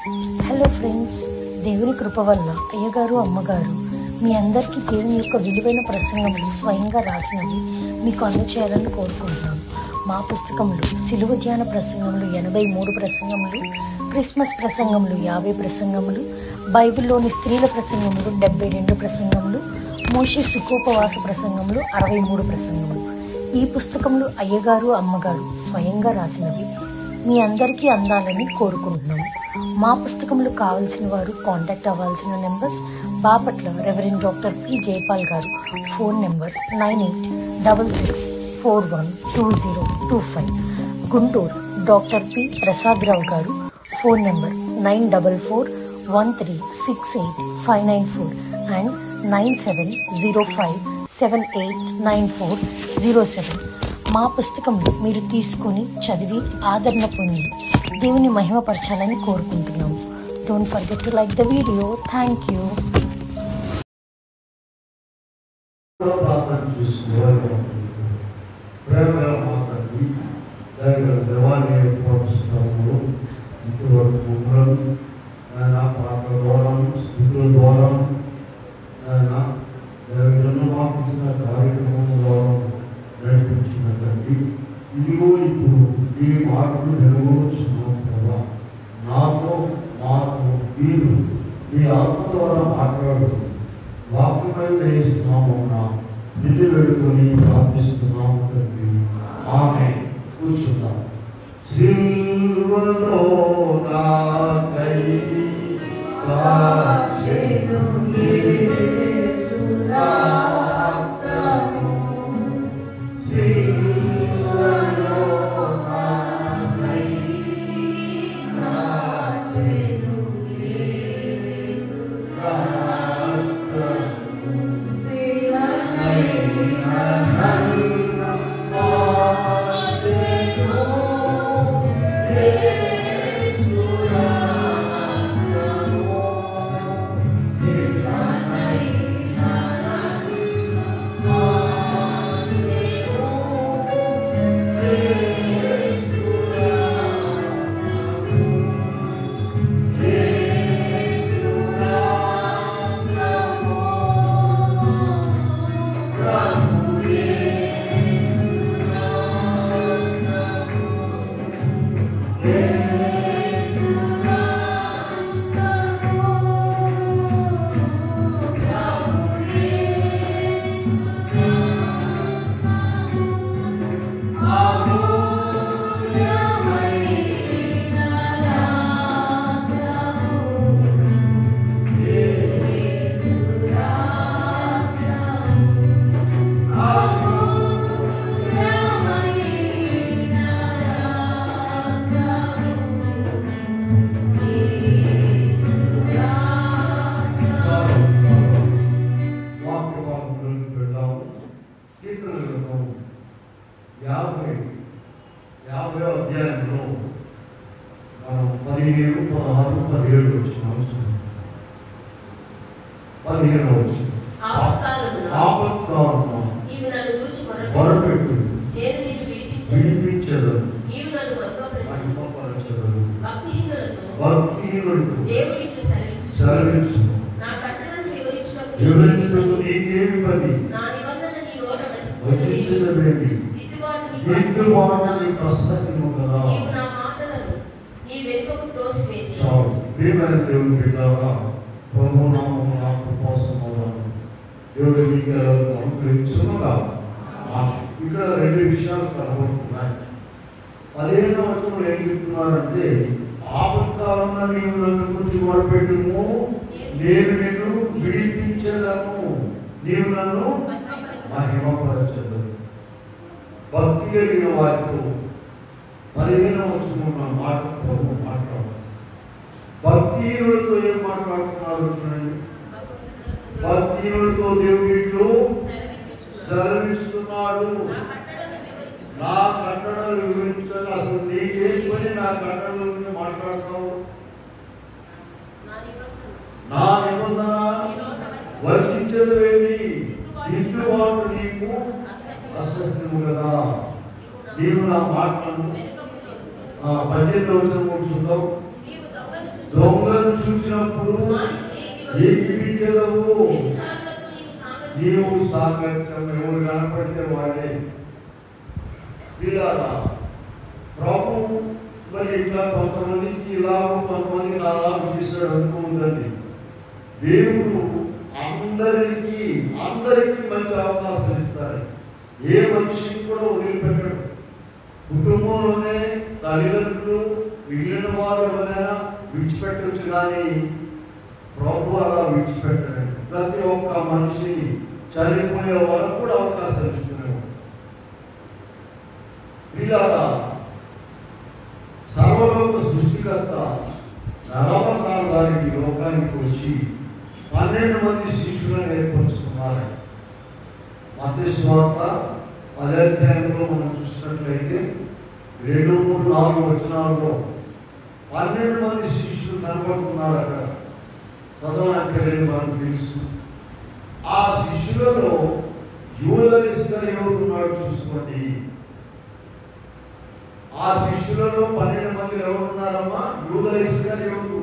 Hello friends, దేవుని కృప వల్ల అయ్యగారు అమ్మగారు మీ అందరికీ దేవుని యొక్క విలువైన ప్రసంగములు స్వయంగా రాసినవి మీకు అందచేయాలని కోరుకుంటున్నాను. మా పుస్తకంలో సిలువ ధ్యాన ప్రసంగములు 83 ప్రసంగములు, క్రిస్మస్ ప్రసంగములు 50 ప్రసంగములు, బైబిల్లోని స్త్రీల ప్రసంగములు 72 ప్రసంగములు, మోషే సుఖోపవాస ప్రసంగములు 63 ప్రసంగములు. ఈ పుస్తకములు అయ్యగారు అమ్మగారు స్వయంగా రాసినవి మీ అందరికీ అందాలని కోరుకుంటున్నాము. మా పుస్తకములు కావాల్సిన వారు కాంటాక్ట్ అవ్వాల్సిన numbers: Bapatla reverend doctor P Jayapal గారు, phone number 9866412025. Guntur doctor P Prasadarao గారు, ఫోన్ నెంబర్ 9441368594 అండ్ 9705789407. మా పుస్తకంలో మీరు తీసుకొని చదివి ఆదరణ పొంది దేవుని మహిమపరచాలని కోరుకుంటున్నాము. Don't forget to like the video. Thank you. ఇదిగో ఇప్పుడు ఈ మార్పులు నెరవేర్చున్నాం కదా, నాతో మాకు మీరు మీ ఆత్మ ద్వారా మాట్లాడు వాక్యమై దయస్తున్నాము నిన్ను వేడుకొని ప్రార్థిస్తున్నాము తండ్రి. ఆమేన్. కూర్చుందాం. సిల్వలో నాకై కాచెను యేసు రక్తము, యాభై అధ్యాయంలో మనం 15, 16, 17 వచ్చినాము. 15 వచ్చి ఆపత్కాలమున మొరపెట్టు విడిపించెదను, మహిమపరచెదను, భక్తిహీనులకు సెలవిచ్చు, వివరించుటకు నీకేమి పని, వచించదవేమి, దిద్దుబాటు నీకు అసాధ్యము కదా. చాలు. ప్రియమైన దేవుని బిడ్డలారా, ప్రభు నామమున నాకు కోసం దేవుడు మీకు అనుగ్రహించునుగా. ఇక్కడ 2 విషయాలు కనబడుతున్నాయి. 15వ వచనంలో ఏం చెప్తున్నారంటే, ఆపత్కాలంలో నీవు నన్ను గురించి మొరపెట్టుము, నేను నిన్ను విడిపించెదను, నీవు నన్ను మహిమపరచెదను. భక్తి కలిగిన వారితో 15వ వచనంలో మాట్లాడు. భక్తిహీనులతో ఏం మాట్లాడుతున్నారు చూడండి. భక్తిహీనులతో దేవుడిలో సెలవిస్తున్నాడు, నా కట్టడలు వివరించాలి. అసలు నీకేం పని నా కట్టడల గురించి మాట్లాడతావు? నా నిబంధన వర్షించదవేమి, దిద్దుబాటు నీకు అసత్యము కదా. నీవు నా మాటలను 18వ వచనం చూద్దాం. దొంగను చూసినప్పుడు ఏకీపించదవు. నీవు సాంగత్యం ఎవరు కనపడితే వాడే. ఇలా ప్రభు మరి ఇట్లా కొంతమందికి ఇలా కొంతమంది అలా చేశాడు అనుకుందండి. దేవుడు అందరికీ మంచి అవకాశం ఇస్తారు. ఏ మనిషిని కూడా వదిలిపెట్టడు. కుటుంబంలోనే తల్లిదండ్రులు మిగిలిన వారు ఎవరైనా విడిచిపెట్టవచ్చు, కానీ ప్రభు అలా విడిచిపెట్టడు. ప్రతి ఒక్క మనిషిని చనిపోయే వరకు కూడా అవకాశం ఇస్తున్నాడు. ఇలా సర్వలోక సృష్టికర్త నరవతారానికి లోకానికి వచ్చి 12 మంది శిష్యులను ఏర్పరుచుకున్నారు. మత్తయి సువార్త 10వ అధ్యాయంలో మనం చూసినట్లయితే 2, 3, 4 వచనాల్లో 12 మంది శిష్యులు కనబడుతున్నారు. అక్కడ చదవడానికి మనకు తెలుసు. ఆ శిష్యులలో యూదా ఇస్కరియోతు ఉన్నాడు. చూసుకోండి, ఆ శిష్యులలో 12 మంది ఎవరున్నారమ్మా? యూదా ఇస్కరియోతు.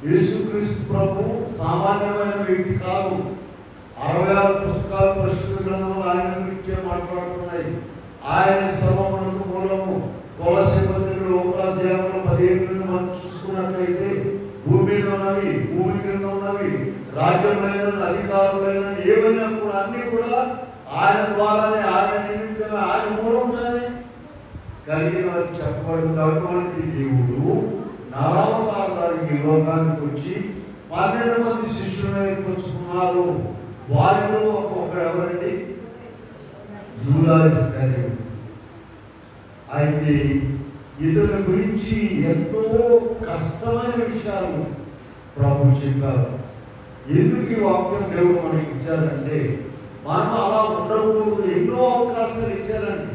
యేసుక్రీస్తు ప్రభు సామాన్యమైన వ్యక్తి కాదు. 66 పుస్తకాలు పరిశుద్ధ గ్రంథంలో ఆయన గురించే మాట్లాడుతున్నాయి. ఆయన సర్వమునకు మూలము. కొలస్సీ పత్రికలో 1వ అధ్యాయంలో 15 మనం చూసుకున్నట్లయితే భూమి మీద ఉన్నవి, భూమి కింద ఉన్నవి, రాజ్యములైన అధికారులైన ఏవైనా కూడా అన్ని కూడా ఆయన ద్వారానే, ఆయన నిమిత్తమే, ఆయన మూలంగానే కలిగిన చెప్పబడినటువంటి దేవుడు నరవతారానికి లోకానికి వచ్చి 12 మంది శిష్యులను ఏర్పరుచుకున్నారు. వారిలో ఒక్కొక్కడు ఎవరండి? యూదా ఇస్కరియోతు. అయితే ఇతని గురించి ఎంతో కష్టమైన విషయాలు ప్రభు చెప్పారు. ఎందుకు ఈ వాక్యం దేవుడు మనకి ఇచ్చారంటే, మనం అలా ఉండకూడదు. ఎన్నో అవకాశాలు ఇచ్చారండి,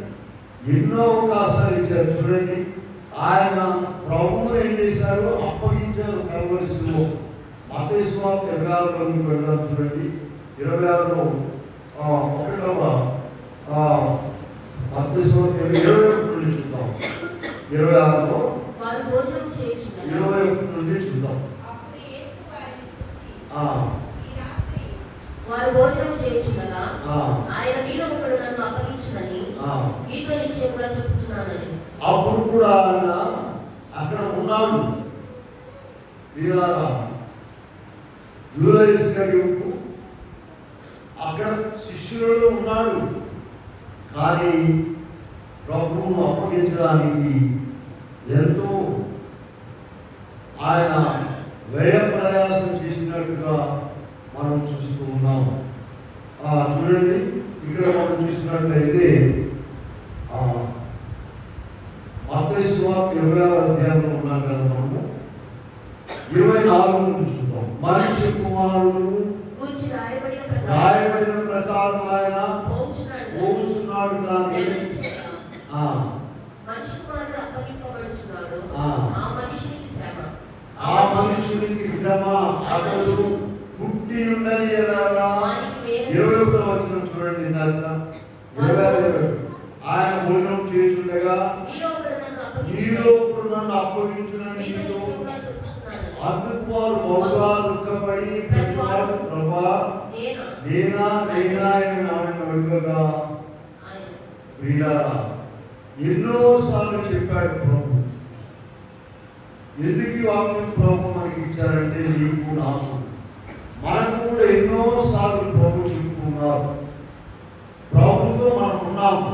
ఎన్నో అవకాశాలు ఇచ్చారు. చూడండి, ఆయన ప్రభువును ఏం చేశారు? అప్పగించారు కల్వరిలో. మత్తయి సువార్త 26లోకి వెళ్దాం. చూడండి, 26లో 1వ మత్తయి సువార్త 21 నుండి చూద్దాం. 26లో 21 నుండి చూద్దాం. వారు భోజనం చేయుచుండగా ఆయన మీలో ఒకడు నన్ను అప్పగించునని మీతో నిశ్చయముగా చెప్పుచున్నానని. అప్పుడు కూడా ఆయన అక్కడ ఉన్నాడు. యూదా ఇస్కరియోతు అక్కడ శిష్యులలో ఉన్నాడు. కానీ ప్రభువును అప్పగించడానికి ఎంతో ఆయన వ్యయ ప్రయాసం చేసినట్టుగా మనం చూస్తూ ఉన్నాం. చూడండి, ఇక్కడ మనం చూసినట్లయితే మత్తయి సువార్త 20వ అధ్యాయంలో ఉన్నాం కదా. మనము 24 నుండి చూద్దాం. మనిషి కుమారుడు రాయబడిన ప్రకారం ఆయన పోచున్నాడు, కానీ ఆ మనుషునికి శ్రమ అతడు పుట్టి ఉన్నది ఎలాగా? 21వ వచనం చూడండి. ఇందాక 22 ఆయన భోజనం చేయుచుండగా మీలో ఒకడు నన్ను అప్పగించునని అందుకు వారు బహుగా దుఃఖపడి ప్రతివాడు ప్రభా నేనా అని అడగగా, ప్రియులారా, ఎన్నోసార్లు చెప్పాడు ప్రభు. ఎందుకు వాక్యం ప్రభు మనకి ఇచ్చారంటే, నీకు నాకు మనకు కూడా ఎన్నోసార్లు ప్రభు చెప్పుకున్నారు. ప్రభుతో మనం ఉన్నాము,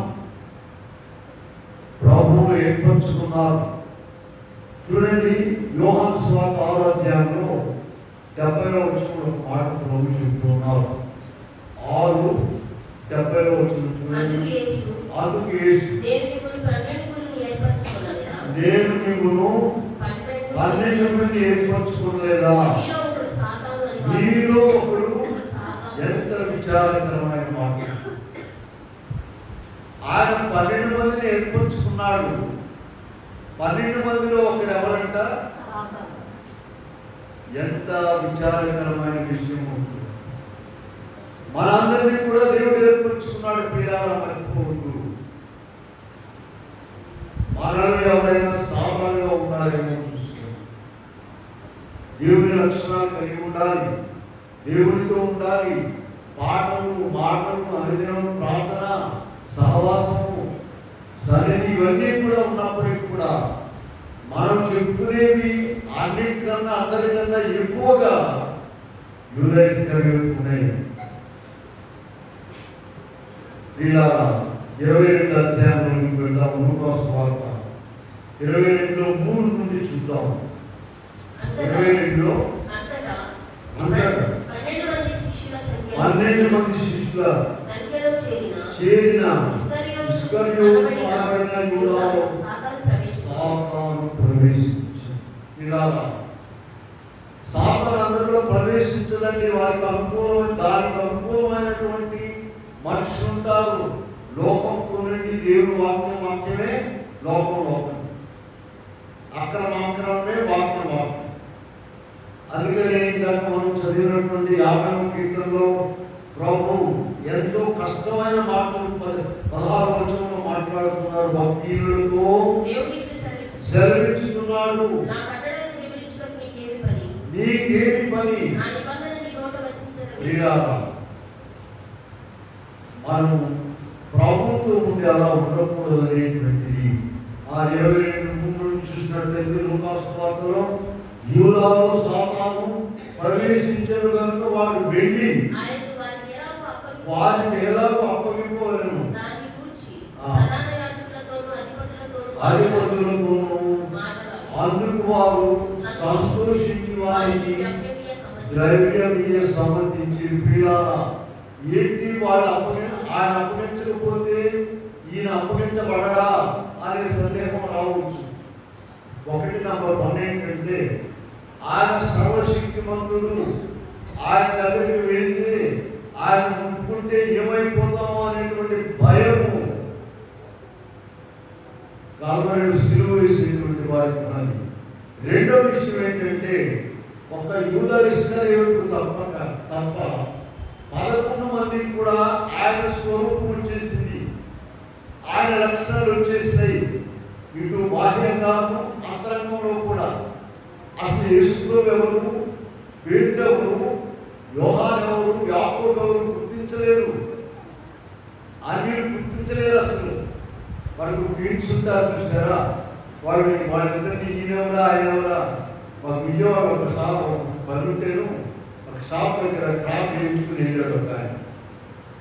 ప్రభువు ఏర్పరచుకున్నారు. చూడండి, యోహాను సువార్త 6వ అధ్యాయంలో 70వ వచనంలో మాట ప్రభు చెప్తున్నారు. 6:70 వచనం చూడండి. అందుకు యేసు నేను మిమ్మును 12 మంది ఏర్పరచుకోలేదా? మీలో ఒకడు. ఎంత విచారకరమైన మాట! ఆయన 12 మందిని ఏర్పరచుకున్నాడు. 12 మందిలో ఒకరు ఎవరంట? ఎంత విచారకరమైన విషయం ఉంటుంది. మనందరినీ కూడా దేవుడు ఏర్పరచుకున్నాడు. ప్రియారా, మర్చిపోవద్దు. మనలో ఎవరైనా సామాన్యంగా ఉన్నారేమో చూసుకోండి. దేవుని లక్షణాలు కలిగి ఉండాలి, దేవునితో ఉండాలి. పాటలు, మాటలు, అనుదినం ప్రార్థన, సహవాసము, సన్నిధి ఇవన్నీ కూడా ఉన్నప్పటికీ కూడా మనం చెప్పుకునేవి అన్నిటికన్నా అందరికన్నా ఎక్కువగా యూదా ఇస్కరియోతుకు ఉన్నాయి. ఇలా 22 అధ్యాయంలోకి వెళ్దాం. లూకాసు వార్త 22లో 3 నుండి చూద్దాం. 22లో 12 మంది శిష్యుల సంఖ్యలో చేరిన ఇస్కరియోతు అనబడిన యూదాలో సాతాను ప్రవేశించాడు. ఇలా సాతాను అందరిలో ప్రవేశించదండి. దానికి అనుకూలమైనటువంటి మనుషులు ఉంటారు. లోకంతో నుండి దేవుని వాక్యమే లోకం, అక్రమే వాక్యం. అందుకనే ఇందాక మనం చదివినటువంటి 50వ కీర్తనలో ప్రభు ఎంతో కష్టమైన మాటలు 16వ వచనంలో మాట్లాడుతున్నారు. భక్తిహీనులతో సెలవిస్తున్నాడు, నీకేమి పని? మనం ప్రభుత్వం ఉండి అలా ఉండకూడదు అనేటువంటిది ఆ 22:3 చూసినట్లయితే లూకాసు వార్తలో యూదాలో సాతాను ప్రవేశించారు కనుక వారు వెళ్ళి వారిని ఎలాగో అప్పగింపవలను అధిపతులతోనూ అందుకు వారు సంతోషించి వారికి ద్రవ్య సంబంధించి పీడాల ఏంటి వాళ్ళు ఆయన అప్పగించకపోతే ఈయన అప్పగించబడరా అనే సందేహం రావచ్చు. 1 నంబర్ 1 ఏంటంటే ఆయన సర్వశక్తిమంతుడు, ఆయన దగ్గరికి వెళ్తే ఆయన ముట్టుకుంటే ఏమైపోతామో అనేటువంటి భయము కల్వరిలో సిలువ వేసేటువంటి వారికి ఉన్నది. రెండో విషయం ఏంటంటే ఒక యూదా ఇస్కరియోతు తప్ప 11 మందికి కూడా ఆయన స్వరూపం వచ్చేసింది, ఆయన లక్షణాలు వచ్చేసాయి. ఇటు బాహ్యంగాను అంతరంగంలో కూడా అసలు యేసులో ఎవరు, పేతురు ఎవరు, యోహాను ఎవరు, యాకోబు ఎవరు గుర్తించలేరు. అన్యులు గుర్తించలేరు. అసలు వాళ్ళకు పీడ్స్ ఉంటారు చూసారా, వాళ్ళిద్దరిని ఈయనవరా ఆయనవరా. మాకు విజయవాడ ఒక పని ఉంటేను ఒక షాప్ దగ్గర క్రాప్ చేయించుకుని వెళ్ళాడు ఒక ఆయన.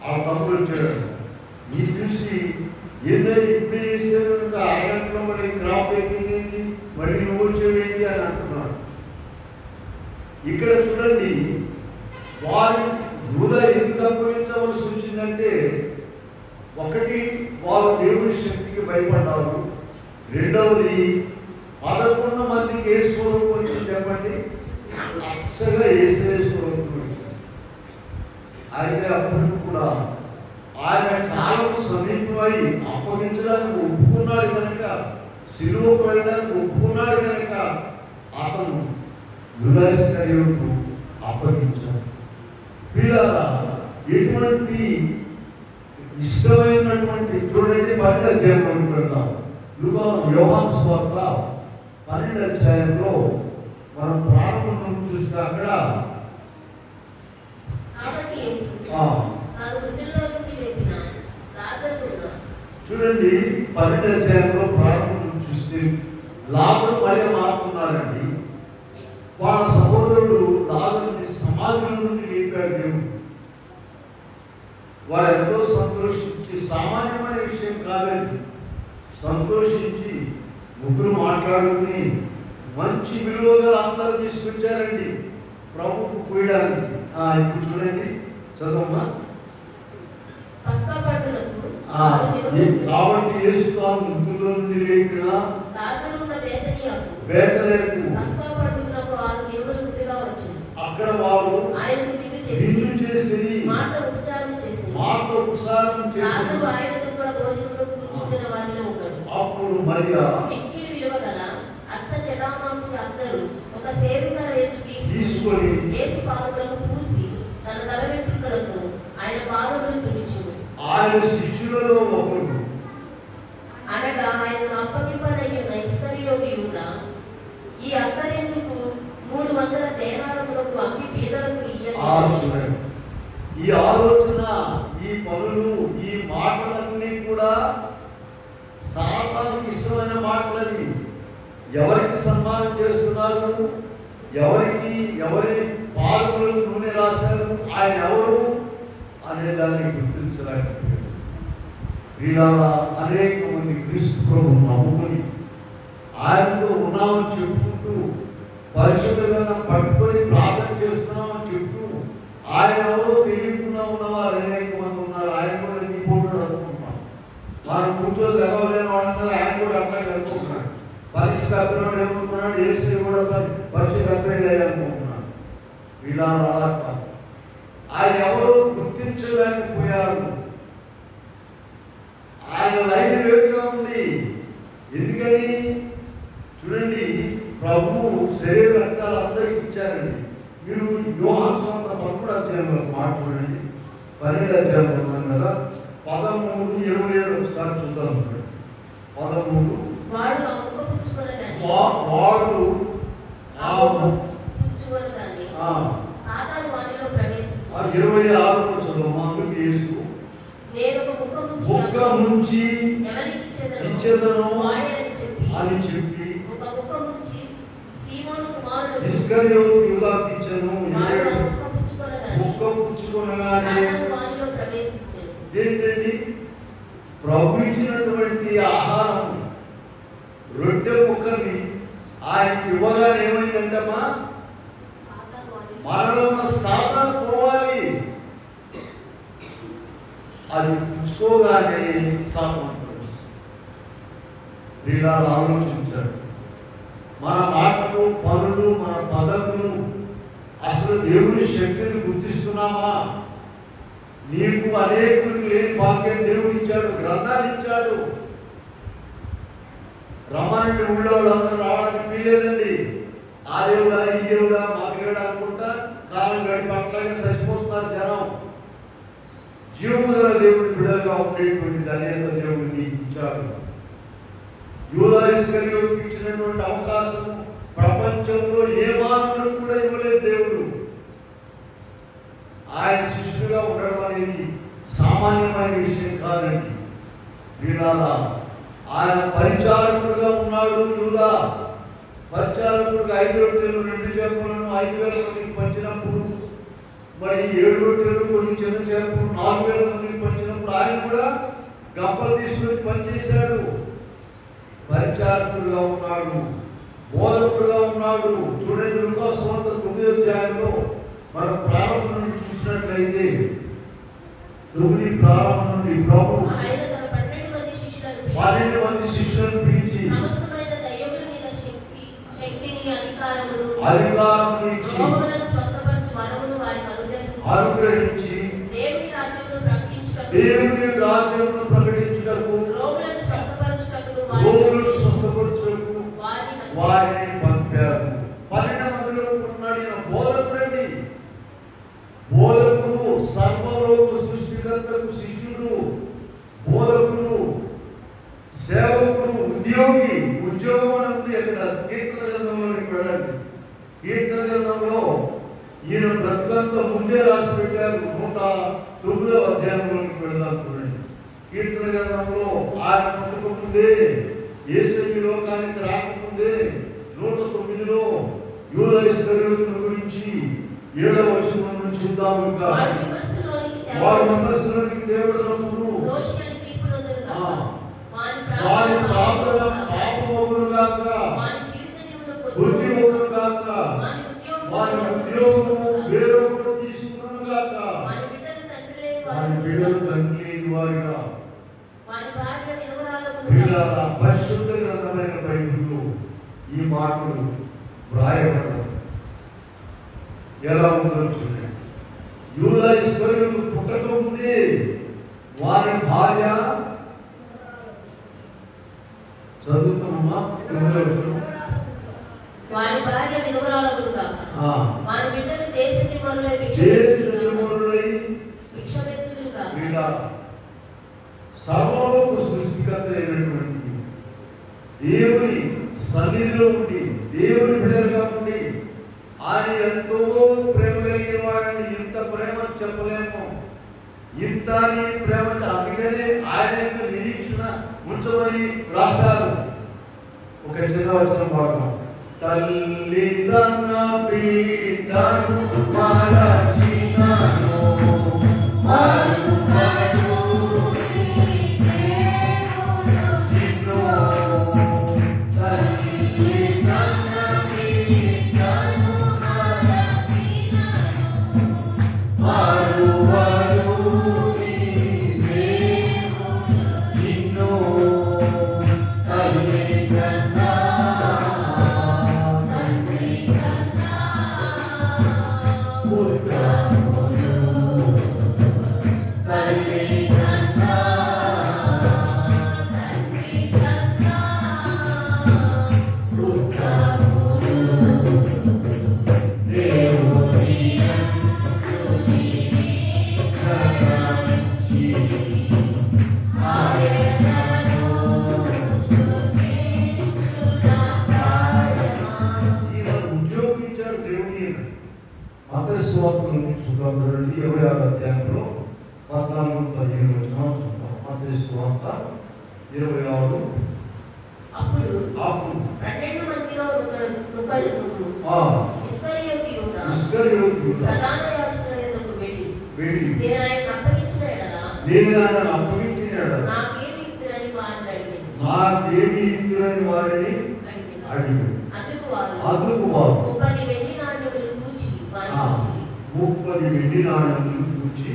ఆ తమ్ముడు వచ్చాడు, ఈ చూసి ఏదైనా ఇప్పుడే చేశారు, ఇంకా 6 గంటల మరి క్రాప్ అయిపోయింది, మళ్ళీ నువ్వు వచ్చేవేంటి అని అంటున్నాడు. ఇక్కడ చూడండి, వారు యూదా ఎందుకు అప్పగించవలసి వచ్చిందంటే ఒకటి వారు దేవుని శక్తికి భయపడ్డారు, రెండవది 11 మందికి ఏ స్వరూపం వచ్చింది చెప్పండి, అక్షగా ఏసే స్వరూపం వచ్చింది. అయితే అప్పుడు కూడా ఆయన కాలం సమీపమై అప్పగించడానికి ఒప్పుకున్నాడు కనుక, సిలువ పడడానికి ఒప్పుకున్నాడు కనుక అతను యూదా ఇస్కరియోతు అప్పగించాడు. పిల్లరా ఎటువంటి ఇష్టమైనటువంటి చూడండి 12వ అధ్యాయంలో పెడతాం. యోహాను సువార్త 12వ అధ్యాయంలో మనం ప్రారంభం చూస్తే అక్కడ చూడండి 12వ అధ్యాయంలో ప్రారంభం చూస్తే లాజరు మరియ మారుతున్నారండి. వాళ్ళ సహోదరుడు లాజరుని సమాధిలో నుండి లేపాడు దేవుడు. వారు ఎంతో సంతోషించి, సామాన్యమైన విషయం కాలేదు, సంతోషించి ముగ్గురు మాట్లాడుకుని మంచి విలువగా అందరూ తీసుకొచ్చారండి ప్రభువుకు పోయడానికి. ఇప్పుడు చూడండి, చదవమ్మా. కాబట్టి యేసు తాను మృతుల్లో నుండి లేపిన బేతలేకు అక్కడ వారు విందు చేసి మాట ఉపచారం చేసి అప్పుడు మరియా తీసుకొని ఆయన శిష్యులలో ఒకరు అనగా ఆయన అప్పగింపనయ్యున్న ఇస్కరియోతు యూదా ఈ అక్కరెందుకు 300 చూడండి, ఈ ఆలోచన, ఈ పనులు, ఈ మాటలన్నీ కూడా సాతానుకి ఇష్టమైన మాటలని. ఎవరికి సన్మానం చేస్తున్నారు, ఎవరి పాదములకు నూనె రాశారు, ఆయన ఎవరు అనే దాన్ని గుర్తించలేకపోయారు. వీళ్ళ అనేక మంది క్రీస్తు ప్రభువును నమ్ముకొని ఆయనతో ఉన్నామని చెప్పుకుంటూ, పరిశుద్ధంగా పట్టుకొని ప్రార్థన చేస్తున్నామని చెప్తూ, ఆయన ఎవరో తెలియకుండా ఉన్నవారు అనేక మంది ఉన్నారు. ఆయన కూడా నీపోడు అనుకుంటున్నాం. మనం కూర్చొని చదవలేని వాళ్ళందరూ ఆయన కూడా అట్లాగే అనుకుంటున్నాడు. పరీక్ష తప్పినాడు ఏమనుకున్నాడు, ఏసీ కూడా పరీక్ష తప్పలేదు అనుకుంటున్నాడు. వీళ్ళ అలా కాదు. ఆయన ఎవరో గుర్తించలేకపోయారు. ఆయన లైన్ వేరుగా ఉంది. ఎందుకని చూడండి, ప్రభు శరీర రక్తాలు అందరికి ఇచ్చారండి. మీరు యోహాను సువార్త 11వ అధ్యాయంలో మాట చూడండి, 12వ అధ్యాయంలో ఉన్నాం కదా, 13:27 ఒకసారి చూద్దాం. 13 వాడు వాడు 26 చదువు. అందుకు యేసు ముక్క ముంచి ఇచ్చేదను అని చెప్పి ఇస్కరియోతు యూదాకు ఇచ్చెను. ముక్క పుచ్చుకొనగానే ఏంటండి, ప్రభు ఇచ్చినటువంటి ఆహారం రొట్టె ముక్కని ఆయనకి ఇవ్వగానే ఏమైందంటమ్మా, మనలో ఉన్న సాతాను పోవాలి. అది పుచ్చుకోగానే సాతాను వీళ్ళ ఆలోచించాడు. మన మాటలు, పనులు, మన పద్ధతులు అసలు దేవుని శక్తిని గుర్తిస్తున్నామా? నీకు అనేకులకు లేని భాగ్యం దేవుడు ఇచ్చాడు, గ్రంథాలు ఇచ్చాడు. రమ్మని ఊళ్ళో వాళ్ళందరూ రావడానికి వీలేదండి. ఆ దేవుడా, ఈ దేవుడా, మా దేవుడా అనుకుంటా కాలం గడిపి అట్లాగే చచ్చిపోతున్నారు జనం. జీవముల దేవుడి బిడ్డలుగా ఉండేటువంటి ధన్యత దేవుడు నీకు ఇచ్చాడు. యూదా ఇస్కరియోతుకు ఇచ్చినటువంటి అవకాశం ప్రపంచంలో ఏ మానవుడు కూడా ఇవ్వలేదు దేవుడు. ఆయన శిష్యుడిగా ఉండడం అనేది సామాన్యమైన విషయం కాదండి. వీళ్ళారా ఆయన పరిచారకుడుగా ఉన్నాడు. యూదా పరిచారకుడికి 5 రొట్టెలు 2 చేపలను 5,000 మందికి పంచినప్పుడు, మరి 7 రొట్టెలు కొన్ని చిన్న చేపలు 4,000 మందికి పంచినప్పుడు ఆయన కూడా గంపలు తీసుకొని పనిచేశాడు. పరిచారకుడుగా ఉన్నాడు, బోధకుడుగా ఉన్నాడు. చూడండి, లూకా సువార్త 9వ అధ్యాయంలో మనం ప్రారంభం నుండి చూసినట్లయితే 9 ప్రారంభం నుండి ప్రభు 12 మంది శిష్యులను పిలిచి అధికారం ఇచ్చి అనుగ్రహించి దేవుని రాజ్యమును ప్రకటించుటకు, రోగులను స్వస్థపరచుటకు వారిని పంపారు. 12 మందిలో ఉన్నాడు ఈయన బోధకుడండి. బోధకుడు, సర్వలోక సృష్టికర్తకు శిష్యుడు, బోధకుడు, సేవకుడు, ఉద్యోగి. ఉద్యోగం అని ఉంది అక్కడ కీర్తన గ్రంథంలోకి వెళ్ళండి. కీర్తన గ్రంథంలో ఈయన బ్రతుకంతా ముందే రాసి పెట్టారు. 109వ అధ్యాయంలోకి వెళ్దాం చూడండి. కీర్తన గ్రంథంలో ఆయన పుట్టకముందే, యేసయ్య లోకానికి రాకముందే 109లో యూదా ఇస్కరియోతు గురించి 7వ వచనం నుంచి చూద్దాం. ఇంకా వారి మనస్సులోనికి దేవుడు నమ్మును, వారి ప్రార్థన పాపమగునుగాక, బుద్ధిమగునుగాక, వారి ఉద్యోగము వేరొకరు తీసుకునుగాక, వారి బిడ్డలు తండ్రి లేని వారిగా. పరిశుద్ధ గ్రంథమైన బైబిల్లో ఈ మాటలు వ్రాయబడ్డాయి. ఎలా ఉందో చూడండి. యూదా ఇస్కరియోతు పుట్టకముందే వారి భార్య, చదువుతున్నామా, వారి భార్య విధవరాలగునుగా, వారి బిడ్డలు దేశదిమ్మరులై భిక్షమెత్తుదురుగా. వీళ్ళ సర్వలోక సృష్టికర్త అయినటువంటి దేవుని సన్నిధిలో ఉండి, దేవుని బిడ్డలుగా ఉండి, ఆయన ఎంతో ప్రేమ కలిగిన వాడిని, నీ ప్రేమ అందుకనే ఆయన యొక్క నిరీక్షణ ఉంచమని రాశారు. ఒక చిన్న వచనం పాడతాం. తల్లి తన బిడ్డను మరచినను నాకేమి ఇద్దురని వారిని అడిగాడు. అందుకు వారు 30 వెండి నాణ్యములు తూచి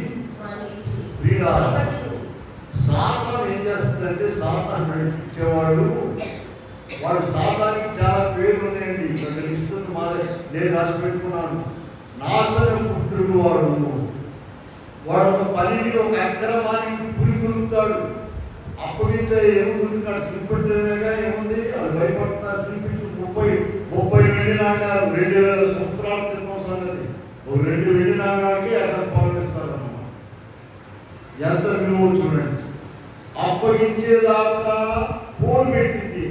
సాతాను ఏం చేస్తుందంటే సాతాను నడిపించేవాడు. వాడు సాతానికి చాలా పేర్లు ఉన్నాయండి. ఇక్కడ ఇస్తుంది నేను రాసి పెట్టుకున్నాను. నాశన పుత్రుడు వాడు. వాడు ఒక పనిని ఒక అక్రమానికి పురిగొలుపుతాడు. అప్పగించే ఏముంది చూపెట్టేగా ఏముంది అది భయపడుతున్నారు. చూపించి 30 వెండి నాణ్యాలు 2000 సంవత్సరాల క్రితం సంగతి. 2 వెండి నాణ్యాలకి అక్కడ పాల్గొస్తారన్నమాట. ఎంత విలువ చూడండి. అప్పగించేదాకా ఫోన్ పెట్టింది.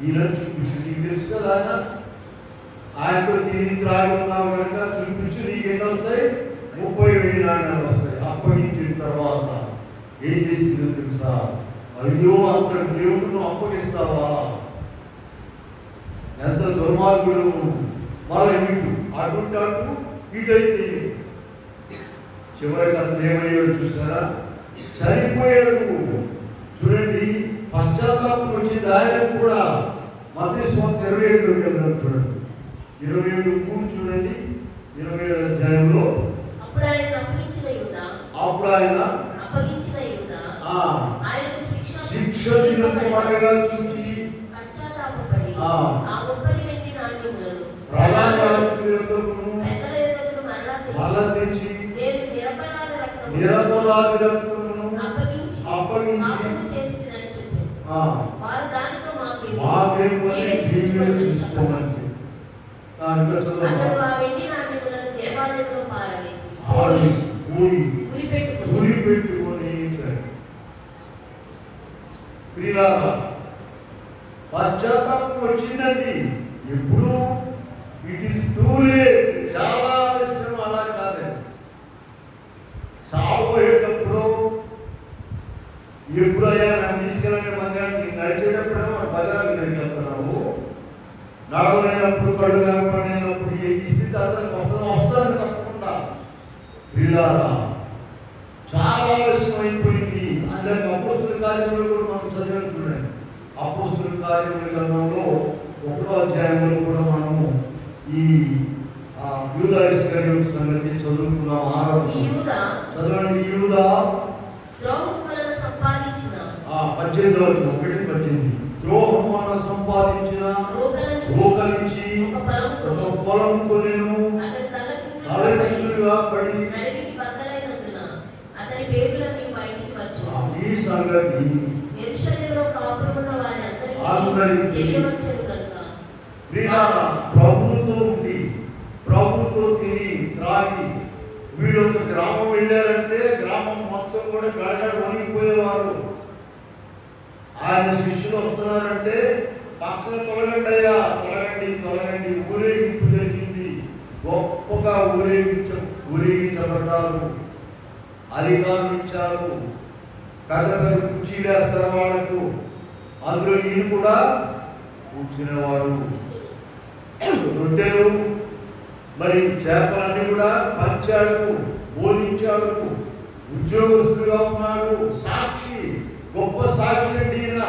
ఈయన చూపించింది. నీకు తెలుసు కదా ఆయనతో దీనికి రాకున్నావు కనుక చూపించి నీకేం వస్తాయి 30 వెండి నాణ్యాలు వస్తాయి. అప్పగించిన తర్వాత ఏం చేసిందో తెలుసా? అయ్యో అక్కడ దేవుడు అప్పగిస్తావా? ఎంత దుర్మార్గుడు. మళ్ళీ ఇటు అటుంటాడు ఇటైతే చివరికి అతను ఏమయ్యాడు చూసారా? చనిపోయాడు. చూడండి, పశ్చాత్తాపం వచ్చింది ఆయనకు కూడా. మత్తయి సువార్త 27 చూడండి, 27 చూడండి. 27 అధ్యాయంలో అప్పుడు ఆయన శిక్ష పడగా చూసి ప్రధాన మళ్ళా తెచ్చి నిరపరాధి రక్తమును అప్పగించి పశ్చాత్తాపం వచ్చినది ఎప్పుడు? It is too late. చాలా ఆలస్యం. అలా కాదు. సాగుపోయేటప్పుడు ఎప్పుడయ్యా నన్ను తీసుకెళ్ళండి మందిరానికి నడిచేటప్పుడేమో బజార్కి నడిచేస్తున్నాము. నడవలేనప్పుడు కళ్ళు కనపడినప్పుడు ఈ స్థితి అతను వస్తాను తప్పకుండా. వీళ్ళారా చాలా ఆలస్యం అయిపోయింది. అందులో అపోస్తుల కార్యములు కూడా మనం చదివాం చూడండి. అపోస్తుల కార్యముల గ్రంథంలో 1వ అధ్యాయంలో కూడా మనము ఈ యూదా ఇస్కరియోతు సంగతి చదువుకున్నాం. 6వ చదవండి. యూదా 18 ద్రోహం వలన సంపాదించిన రోగలించి ఒక పొలం కొనెను. తలెత్తులుగా పడి ఈ సంగతి అందరికీ ప్రభువుతో ఉండి ప్రభువుతో తిని త్రాగి వీళ్ళు ఒక గ్రామం వెళ్ళారంటే గ్రామం మొత్తం కూడా గడగడ వణిగిపోయేవారు. ఆయన శిష్యులు వస్తున్నారంటే పక్కన తొలగండి అయ్యా, తొలగండి. ఊరేగింపు జరిగింది. గొప్పగా ఊరేగించబడ్డారు. కూర్చోబెడతారు, అధికారం ఇచ్చారు, పెద్ద పెద్ద కుర్చీలు వేస్తారు వాళ్ళకు. అందులో ఈయన కూడా కూర్చునేవాడు. రొట్టెలు మరి చేపలన్నీ కూడా పంచాడు, బోధించాడు, ఉద్యోగస్తులుగా ఉన్నాడు. సాక్షి, గొప్ప సాక్షి అండి ఈయన.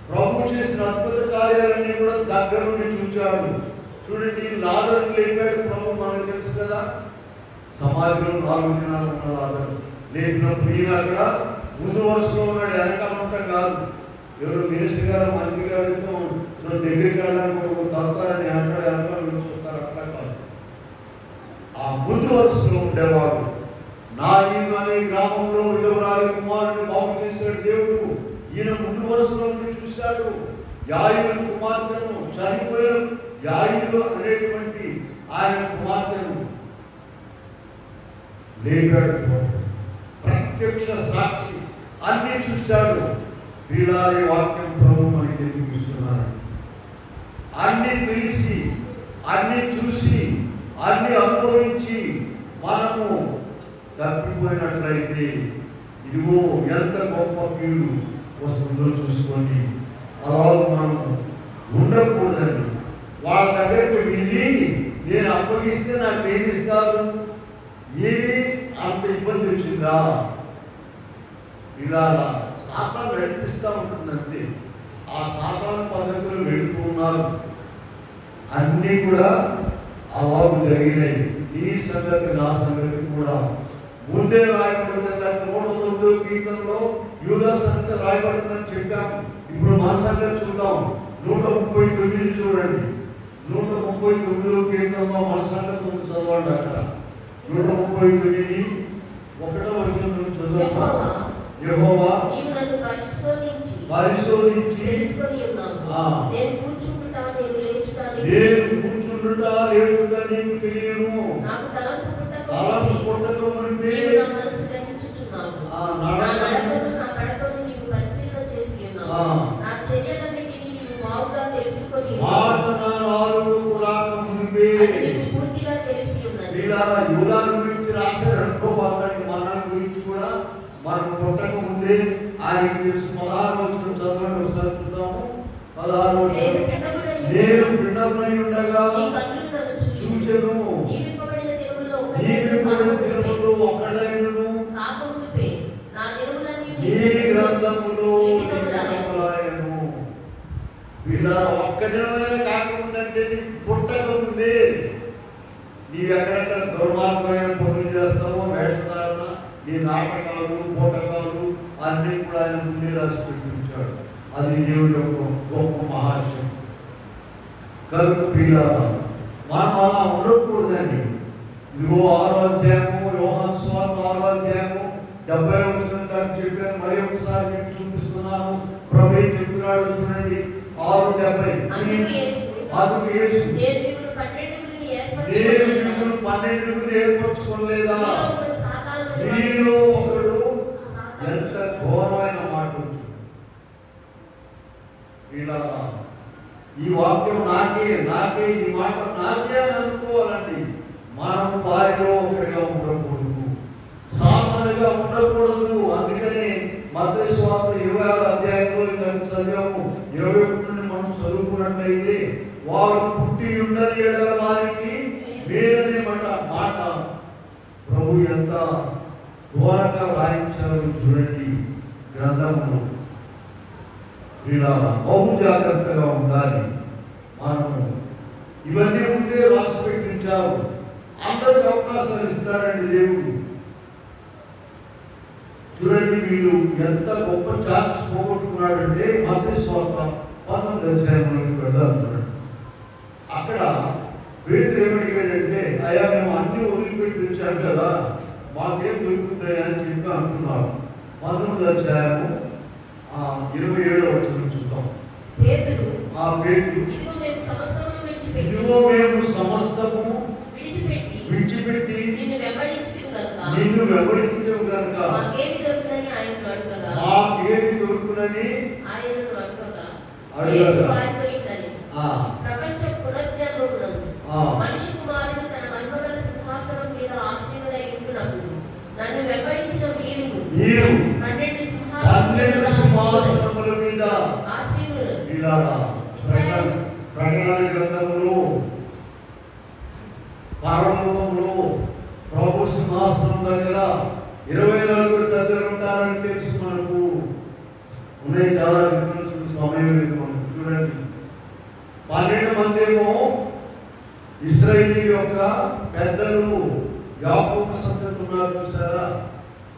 ప్రభు చేసిన అద్భుత కార్యాలన్నీ కూడా దగ్గర నుండి చూచాడు. చూడండి, లాజరు లేపాడు ప్రభు, మనకు తెలుసు కదా. సమాజంలో 4 దినాలు ఉన్న లాజరు లేపినప్పుడు ఈయన అక్కడ ముందు వరుసలో ఉన్నాడు, వెనకాల ఉంటాం కాదు. ఎవరు మినిస్టర్ గారు, మంత్రి గారితో దగ్గరికి వెళ్ళడానికి తగ్గుతారని వెనకాల చూస్తారు, అట్లా కాదు. ఆ ముందు వరుసలో ఉండేవాడు. నా ఈయన అనే గ్రామంలో విధవరాలి కుమారుని బాగు చేశాడు దేవుడు. ఈయన ముందు వరుసలో ఉండి చూశాడు. యాయిరు కుమార్తెను, చనిపోయిన యాయిరు అనేటువంటి ఆయన కుమార్తెను లేపాడు. ప్రత్యక్ష సాక్షి, అన్ని చూశాడు. వీళ్ళ వాక్యం ప్రభు మనకి చూపిస్తున్నారు. అన్ని తెలిసి, అన్ని చూసి, అన్ని అనుభవించి మనము తప్పిపోయినట్లయితే ఇదిగో ఎంత గొప్ప కీడు వస్తుందో చూసుకోండి. అలా మనము ఉండకూడదండి. వాళ్ళ దగ్గరికి వెళ్ళి నేను అప్పగిస్తే నాకు ఏమి ఇస్తారు, ఏమి అంత ఇబ్బంది వచ్చిందా, ఇలా సాతాను నడిపిస్తూ ఉంటుందంటే ఆ సాతాను పద్ధతులు వెళుతూ ఉన్నారు. అన్నీ కూడా అలాగే జరిగినాయి. ఈ సంగతి నా సంగతి కూడా ముందే రాయబడుతుంది. 109వ కీర్తనలో యూదా సంగతి రాయబడుతుందని చెప్పాము. ఇప్పుడు మన సంగతి చూద్దాం. 139 చూడండి. 139వ కీర్తనలో మన సంగతి ఉంది, చదవండి. అక్కడ 139 1వ వచనం నుంచి చదువుతాం. యెహోవా పరిశోధించి నేను కూర్చుంటుటా లేచుట నీకు తెలియను, తలంపు పుట్టక మునిపే యూదా గురించి రాశారు. మన గురించి కూడా మనం పుట్టక ముందే ఆయనకి తెలుసు. 16వ వచనం చదవండి, ఒకసారి చూద్దాము. 16వ వచనం. నేను పిండమై ఉండగా చూచెను, నియమింపబడిన దినములలో ఒక్కడైనను నీ గ్రంథములో నియమింపబడెను. వీళ్ళ ఒక్క దినమైన కాకముందంటే నీ పుట్టక ముందే నీవు ఎక్కడెక్కడ దుర్మార్గమైన పనులు చేస్తావో, వేషధారణ, నీ నాటకాలు, పోటకాలు అన్నీ కూడా ఆయన ముందే రాసి పెట్టించాడు. అది దేవుడి యొక్క గొప్ప మహాశయం. కనుక పిల్లలు మనం అలా ఉండకూడదండి. ఇదిగో 6వ అధ్యాయము, యోహాను సువార్త 6వ అధ్యాయము 70వ వచనం గారికి చెప్పాను. మరి ఒకసారి మీకు చూపిస్తున్నాను. ప్రభువు చెప్తున్నాడు, చూడండి. 6:70. అందుకు యేసు నేను మిమ్మల్ని 12 ఏర్పరచుకోలేదా, మీలో ఒకడు. ఎంత ఘోరమైన మాట. ఇలా ఈ వాక్యం నాకే ఈ మాట నాకే అని అనుకోవాలండి. మనం వారిలో ఒకటిగా ఉండకూడదు, సామాన్యంగా ఉండకూడదు. అందుకని మత్తయి సువార్త 26వ అధ్యాయంలో చదివాము. 21 నుండి మనం చదువుకున్నట్లయితే వారు పుట్టి ఉండని ఎడల వారికి వేరని మాట ప్రభు ఎంత ఘోరంగా రాయించారు చూడండి గ్రంథంలో. ఇలా బహు జాగ్రత్తగా ఉండాలి. మనము ఇవన్నీ ఉంటే రాసి పెట్టించారు. అందరికి అవకాశాలు ఇస్తారండి దేవుడు. చూడండి, వీళ్ళు ఎంత గొప్ప ఛాన్స్ పోగొట్టుకున్నాడంటే మత్తయి సువార్త 19వ అధ్యాయంలోకి వెళ్దాం. అక్కడ పేతురు ఏమడిగాడంటే, అయ్యా మేము అన్ని వదిలిపెట్టి వచ్చాం కదా, మాకేం దొరుకుతాయి అని చెప్పి అంటున్నారు. 19వ అధ్యాయము 27వ వచనం చూద్దాం. ఇదిగో మేము సమస్తము విడిచిపెట్టి నిన్ను వెంబడించవు కనుక మాకేమి దొరుకునని అడగగా ప్రపంచ పునర్జన్మమునందు మనిషి కుమారుడు తన మహిమగల సింహాసనం మీద ఆసీనుడై ఉంటున్నప్పుడు నన్ను వెంబడించిన మీరు 12 సింహాసనముల మీద ఆసీనులు. ప్రకటన గ్రంథంలో పరలోకంలో ప్రభు సింహాసనం దగ్గర 24 పెద్దలు ఉంటారని తెలుసు. మనకు ఉన్నాయి చాలా సమయం లేదు మనకు. చూడండి, 12 మంది ఏమో ఇశ్రాయేలు యొక్క పెద్దలు, యాకోబు సంతతి ఉన్నారు చూసారా,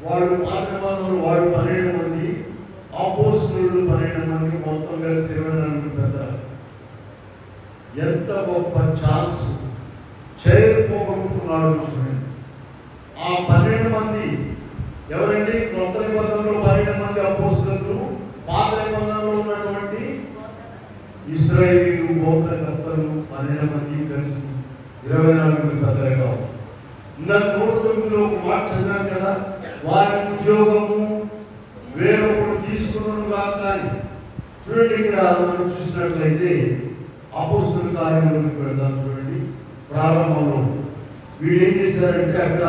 వాళ్ళు పాత్రమానులు, వాళ్ళు 12 మంది, అపోస్తలులు 12 మంది, మొత్తం కలిసి 24 పెద్దలు. ఎంత గొప్ప ఛాన్స్ చేరుకోగలుగుతున్నాడు చూడండి. ఆ 12 మంది ఎవరండి? కొత్త నిబంధనలో 12 మంది అపోస్తలులు, పాత నిబంధనలో ఉన్నటువంటి ఇశ్రాయేలు గోత్రకర్తలు 12 మంది కలిసి 24 పెద్దలుగా. ఇందాక 109లో ఒక మాట చదివాం కదా, వారి ఉద్యోగము వేరొకడు తీసుకున్నాను కాక. చూడండి, ఇక్కడ మనం చూసినట్లయితే అపోస్తలుల కార్యములకు వెళ్దాం. చూడండి, ప్రారంభంలో వీళ్ళు ఏం చేశారంటే అక్కడ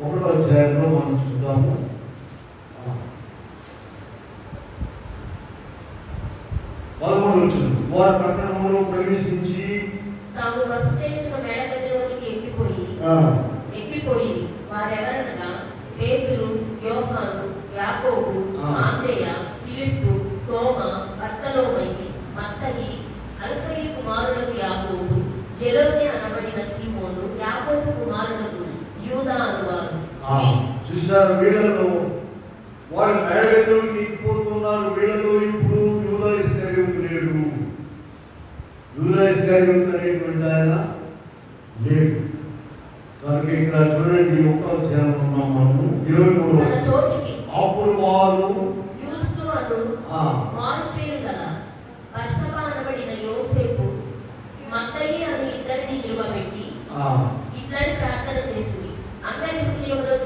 1వ అధ్యాయంలో మనం చూద్దాము. వారు పట్టణంలో ప్రవేశించి తాము బస చేయించిన మేడగదిలోనికి ఎక్కిపోయి వారెవరనగా పేతురు, యోహాను, యాకోబు, ఆంద్రెయ, ఫిలిప్పు, తోమా, బర్తలోమయి, మత్తయి, అల్ఫయి కుమారులకు యాకోబు, జెలోతే అనబడిన సీమోను, యాకోబు కుమారులకు యూదా అనువారు. చూసారు, వీళ్ళలో వాళ్ళు మేడగదిలోకి ఎక్కిపోతున్నారు. వీళ్ళలో ఇప్పుడు యూదా ఇస్కరియోతు లేడు. యూదా ఇస్కరియోతు అనేటువంటి ఆయన లేడు. కనుక ఇక్కడ చూడండి, 1వ అధ్యాయంలో ఉన్నాం మనము. 23 అప్పుడు వారు మారు పేరు గల బర్సబా అనబడిన యోసేపు, మత్తయి అని ఇద్దరిని నిలవబెట్టి ఇద్దరి ప్రార్థన చేసింది. అందరి హృదయంలో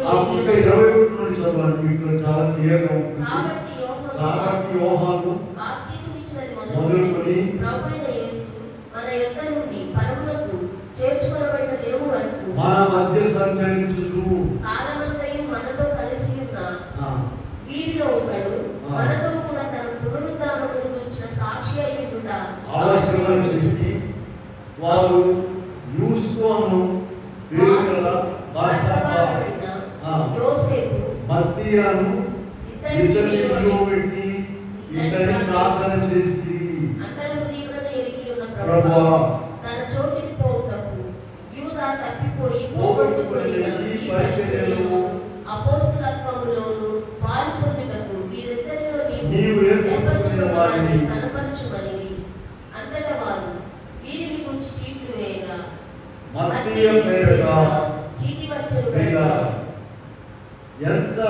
కాబట్టి యోహాను బాప్తిసం ఇచ్చినది మొదలుకొని ప్రభువైన యేసు మన యొద్ద నుండి పరమునకు చేర్చుకొనబడిన దినము వరకు మన మధ్య సంచరించుచు కాలమంతయు మనతో కలిసి ఉన్న వీరిలో ఒకడు మనతో కూడా తన పునరుద్ధానమును గురించిన సాక్షి అయి ఉండుట ఆలస్యం చేసి వారు యూసుకోను పేరు గల బర్సబా యోసేపు మత్తయిను ఇద్దరిని పెట్టి ఇద్దరిని ప్రార్థన చేసి అంతర్హృదయములను ఎరిగి ఉన్న ప్రభువా తన చోటికి పోవుటకు యూదా తప్పిపోయి పోగొట్టుకొనిన ఈ పరిచర్యలో అపోస్తలత్వములోను పాలు పొందుటకు వీరిద్దరిలో నీవు ఏర్పరచిన వారిని కనపరచుమని. అంతటా వారు వీరిని గురించి చీట్లు వేయగా మత్తయి పేరుగా చీటి వచ్చెను. ఎంత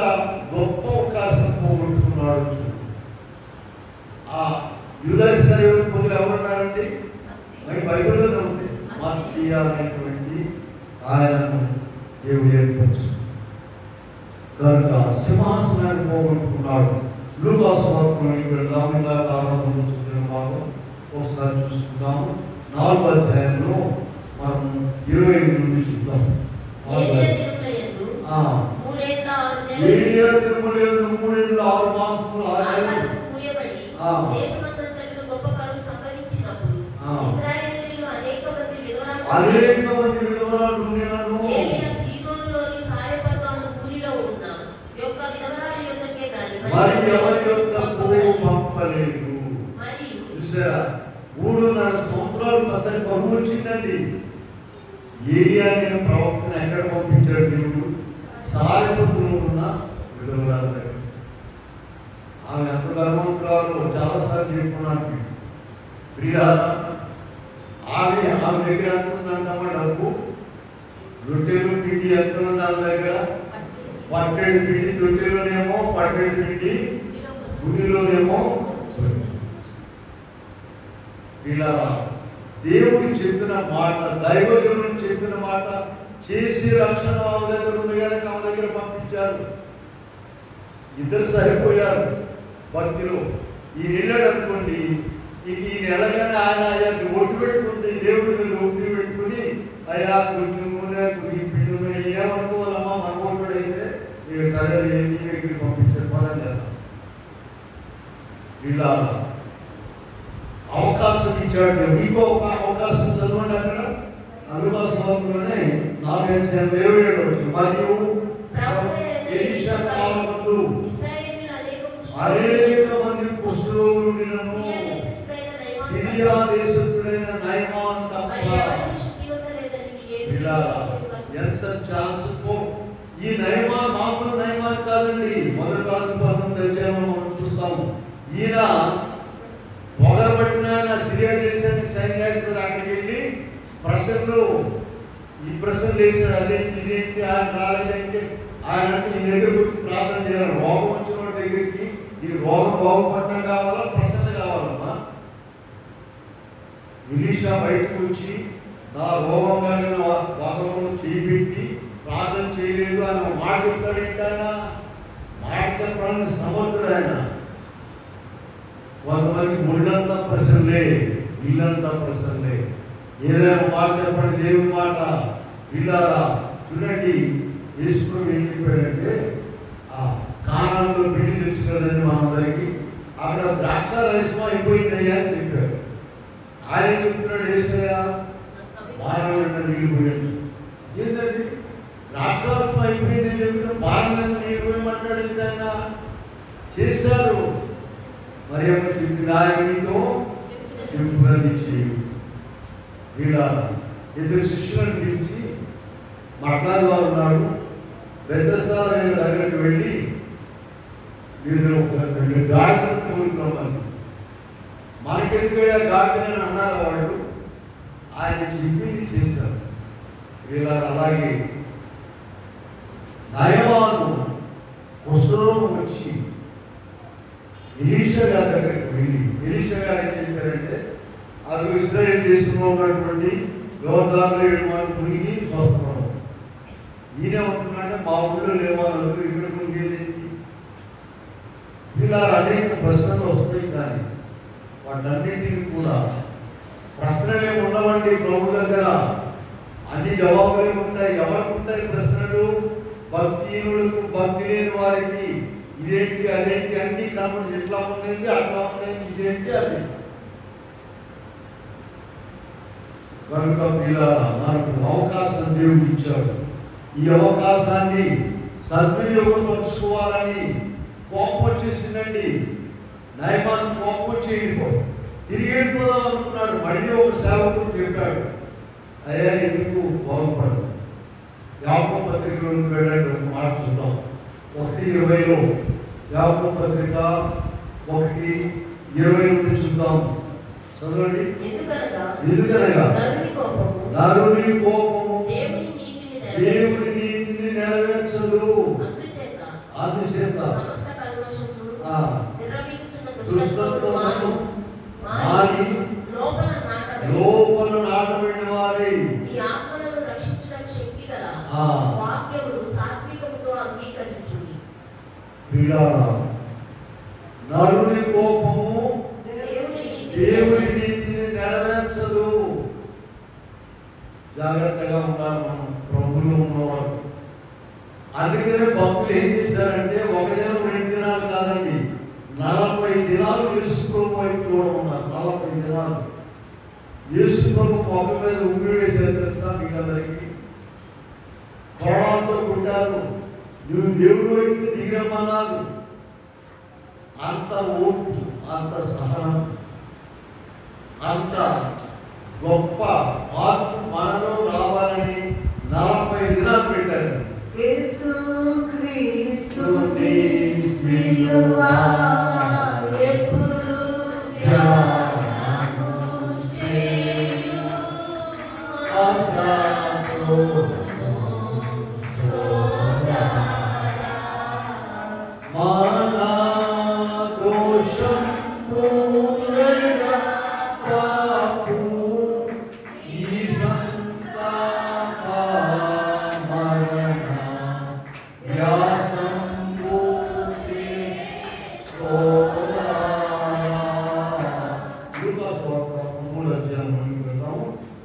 గొప్ప అవకాశం పోగొట్టుకున్నాడు. ఆ యూదా ఇస్కరియోతు పొద్దులు ఎవరున్నారండి? మరి బైబిల్లోనే ఉంది. మత్తయి అనేటువంటి ఆయనను దేవుడు ఏర్పరచు. కనుక సింహాసనాన్ని పోగొట్టుకున్నాడు. లూకా సువార్తలోకి వెళ్దాం. ఇలా కారణం చూస్తున్న భాగం ఒకసారి చూసుకుందాము. 4వ అధ్యాయంలో మనం 25 నుండి చూద్దాం. ఏలియా తిరుమలలో 3 ఏళ్ల 6 మాసములు ఆకాశం మూయబడి దేశమంతటను గొప్ప కరువు సంభవించినప్పుడు ఇశ్రాయేలీయులు అనేక మంది విధవరాలు ఉండేవారు. ఏలియా సీదోనులోని సారెపతు అను ఊరిలో ఉన్న యొక్క విధవరాలి యొద్దకే గాని మరి ఎవరి యొద్దకు పంపలేదు. మరియు చూసారా, 3.5 సంవత్సరాలు పద్ధతి కరువు వచ్చిందండి. ఏలియాని ప్రవక్తను ఎక్కడ పంపించాడు దేవుడు? సారెపతులో ఉన్న విధవరాలు దగ్గర. ఆమె ఎంత ధర్మంతురాలు చాలాసార్లు చెప్పుకున్నాను. ప్రియా, ఆమె దగ్గర ఎంతుందంటమ్మా డబ్బు? రొట్టెలు పిండి ఎంతున్న దాని దగ్గర? పట్టెడు పిండి రొట్టెలోనేమో, పట్టెడు పిండి గుడిలోనేమో. ఇలా దేవుడు చెప్పిన మాట, దైవజనుడు చెప్పిన మాట చేసి రక్షణ ఆమె దగ్గర ఉండగానే ఆమె దగ్గర పంపించారు. ఇద్దరు సరిపోయారు భక్తిలో. ఈ నెలడు అనుకోండి, ఈ నెలగానే ఆయన ఒట్టు పెట్టుకుంటే దేవుడి మీద ఒట్టు పెట్టుకుని, అయ్యా కొంచెం నూనె ఈ పిండి ఏమనుకోవాలమ్మా మన ఓటుడైతే ఇలా అవకాశం ఇచ్చాడు. మీకు ఒక అవకాశం చదవండి. అక్కడ అనుభవంలోనే 4:27 మరియు ఎలీషా కాలమందు అనేక మంది కుష్ఠరోగులను సిరియా దేశస్థుడైన నయమాను తప్ప ఎంత ఛాన్స్. ఈ నయమాన్ మామూలు నయమాన్ కాదండి. మొదటి మనం చూస్తాము. ఈయన పొగరబట్టిన సిరియా దేశానికి సైన్యాధిపతి అక్కడికి వెళ్ళి ఈ ప్రశ్నలు వేసాడు. అదేంటి ఇదేంటి ఆయన రాలేదంటే ఆయన అంటే ఈ దగ్గర ప్రార్థన చేయాలి. రోగం వచ్చిన వాడి దగ్గరికి ఈ రోగం బాగుపడటం కావాలా, ప్రశ్న కావాలమ్మా. ఎలీషా బయటకు వచ్చి నా రోగం కలిగిన వాసనలో చేయిబెట్టి ప్రార్థన చేయలేదు అని ఒక మాట చెప్తాడేంటి ఆయన? మాట చెప్పడానికి సమర్థుడు ఆయన. కొంతమంది ముళ్ళంతా ప్రశ్నలే, ఇల్లంతా ప్రశ్నలే. ఏదైనా మాట చెప్పండి, దేవుని మాట విన్నారా? చూడండి, యేసుప్రభు ఏం చెప్పాడంటే కానాన్లో బిల్లు తెచ్చుకోలేదని మనందరికీ అక్కడ ద్రాక్ష రసం అయిపోయిందయ్యా అని చెప్పాడు. ఆయన చెప్తున్నాడు, యేసయ్యా బాణాలన్న నీళ్ళు పోయాడు. ఏంటండి ద్రాక్షారసం అయిపోయింది చెప్తున్నా, బాణాలన్న నీళ్ళు పోయమంటాడు. ఆయన చేశారు. మరి ఏమో చెప్పి నాయకుడితో చెప్పుకొని చేయు. వీళ్ళ ఇద్దరు శిష్యులను పిలిచి మాట్లాడే వారు ఉన్నాడు. బెతెస్దా దగ్గరికి వెళ్ళి మీరు గాడిదను కోరుకోమని, మనకెందుకయ్యా గాడిదని అన్నారు వాళ్ళు. ఆయన చెప్పింది చేశారు. వీళ్ళ అలాగే నయమాను కుష్ఠరోగం వచ్చి ఎలీషా గారి దగ్గరికి వెళ్ళి, ఎలీషా గారు ఏం చెప్పారంటే అది ఇశ్రాయేల్ దేశంలో ఉన్నటువంటి యోర్దానులో 7 మార్లు మునిగి చూస్తున్నాడు. ఈయన ఉంటున్నాడే మా ఊళ్ళో లేవాళ్ళు ఇక్కడ మునిగేదేంటి? ఇలా అనేక ప్రశ్నలు వస్తాయి. కానీ వాటన్నింటినీ కూడా ప్రశ్నలే ఉండవండి ప్రభు దగ్గర. అన్ని జవాబులే ఉంటాయి. ఎవరికి ఉంటాయి ప్రశ్నలు? భక్తిహీనులకు, భక్తి లేని వారికి ఇదేంటి అదేంటి అన్ని కనుమలు ఎట్లా ఉండేది అట్లా ఉండేది, ఇదేంటి అది. కనుక ఇలా మనకు అవకాశం దేవుడు ఇచ్చాడు. ఈ అవకాశాన్ని సద్వినియోగం పంచుకోవాలని కోపం వచ్చేసిందండి. నయమాన్ కోపం వచ్చి తిరిగి వెళ్ళిపోదాం అనుకున్నాడు. మళ్ళీ ఒక సేవకుడు చెప్పాడు, అయ్యా ఎందుకు బాగుపడదు. యాకోబు పత్రికలోకి వెళ్ళాడు. ఒక మాట చూద్దాం. 1:20 యాకోబు పత్రిక 1:20 చూద్దాం. చదవండి. ఎందుకనగా నరుని కోపము దేవుని నీతిని నెరవేర్చదు. అందుచేత దుష్టత్వమును మాని లోపల నాటబడిన వారై నరుని కోపము దేవుని నీతిని నెరవేర్చదు. జాగ్రత్తగా ఉన్నారు మనం ప్రభువులో ఉన్నవారు. అందుకనే భక్తులు ఏం చేశారంటే 1 దినం 2 దినాలు కాదండి, 40 దినాలు యేసుప్రభు వైపు కూడా ఉన్నారు. 40 దినాలు యేసుప్రభు మొక్క మీద ఉమ్మి వేశారు తెలుసా మీకందరికీ. కొరడాలతో కొట్టారు. నువ్వు దేవుడు వైపు దిగమన్నారు. అంత ఓర్పు, అంత సహనం, అంత గొప్ప మార్పు మనలో రావాలని 40 దినాలు పెట్టారు. యేసుక్రీస్తుని సిలువ ఎప్పుడు ధ్యానము చేయు ఆసాతో సోదరా మన దోషం పూర్ణగా పాపు ఈ సంతాప మరణ వ్యాసం పూర్తి సోదరా. లూకాసు వార్త 13వ అధ్యాయం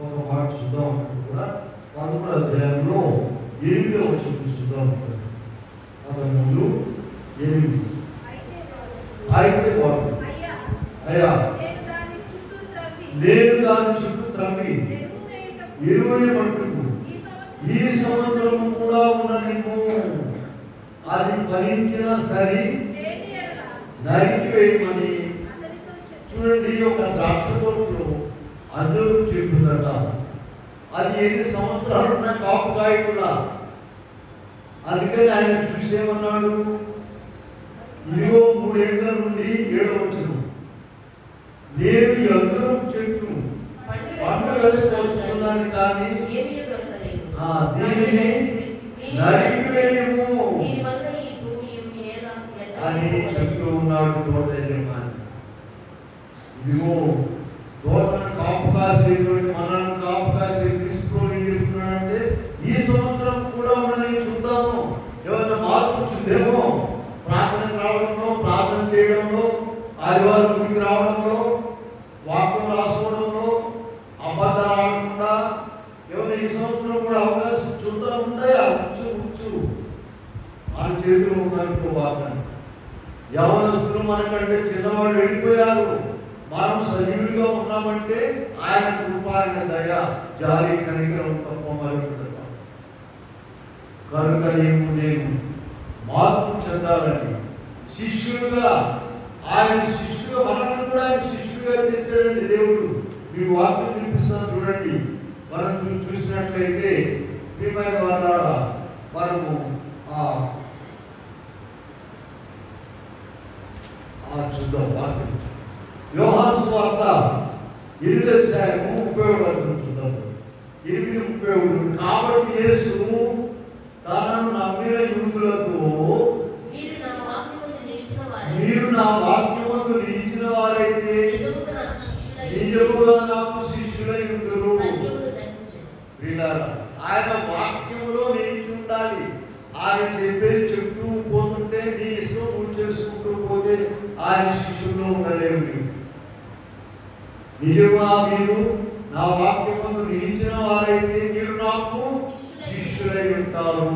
ఒక మాట చూద్దాం. కూడా 13వ అధ్యాయం 20 మట్టుకు ఈ సంవత్సరం కూడా ఉన్నదేమో అది ఫలించిన సరి నరికి వేయమని. చూడండి, ఒక ద్రాక్ష తోటలో అందరూ చెప్తుందట. అది 8 సంవత్సరాలు ఉన్న కాపుకాయ కూడా. అందుకని ఆయన చూసేమన్నాడు, ఇదిగో 3 ఏళ్ల నుండి 7వ వచనం, నేను అందరూ చెట్టు పండుగలుస్తున్నాను కానీ దీనిని నరికివేయము అని చెప్తూ ఉన్నాడు తోట యజమాని. ఇదిగో తోటను కాపు కాసేటువంటి మనల్ని కాపు కాసే క్రీస్తుని చెప్తున్నాడంటే ఈ సంవత్సరం కూడా ఉన్నది చూద్దాము. ఏమైనా మార్పు చూద్దేమో, ప్రార్థన రావడంలో, ప్రార్థన చేయడంలో, ఆదివారం గుడికి రావడంలో, వాక్యం రాసుకోవడంలో, అబద్ధాలు ఆడకుండా ఏమైనా ఈ సంవత్సరం కూడా అవకాశం చూద్దాం ఉంటాయా? ఉంచు మన చేతిలో ఉన్నట్టు వాక్యం. యవనస్తులు మనకంటే చిన్నవాళ్ళు వెళ్ళిపోయారు, మనం సజీవులుగా ఉన్నామంటే ఆయన కృప, ఆయన దయ, జాలి, కనికరం తప్ప మరొకటి. కనుక నేను మార్పు చెందాలని శిష్యులుగా, ఆయన శిష్యుగా మనల్ని కూడా ఆయన శిష్యులుగా చేశాడండి దేవుడు. మీ వాక్యం వినిపిస్తాను చూడండి. మనం చూసినట్లయితే ప్రియమైన వాళ్ళారా, మనము చూద్దాం వాక్యం. యోహాను సువార్త 8వ అధ్యాయము 30వ వచనం చూద్దాం. 8:31. కాబట్టి యేసు తనను నమ్మిన యూదులతో, మీరు నా వాక్యమందు నిలిచిన వారైతే నిజముగా నాకు శిష్యులై ఉండురు. ఆయన వాక్యంలో నిలిచి ఉండాలి. ఆయన చెప్పేది చెప్తూ పోతుంటే నీ ఇష్టం నువ్వు చేసుకుంటూ పోతే ఆయన శిష్యుల్లో ఉండలేవు. నిజంగా మీరు నా వాక్యమందు నిలిచిన వారైతే మీరు నాకు శిష్యులై ఉంటారు.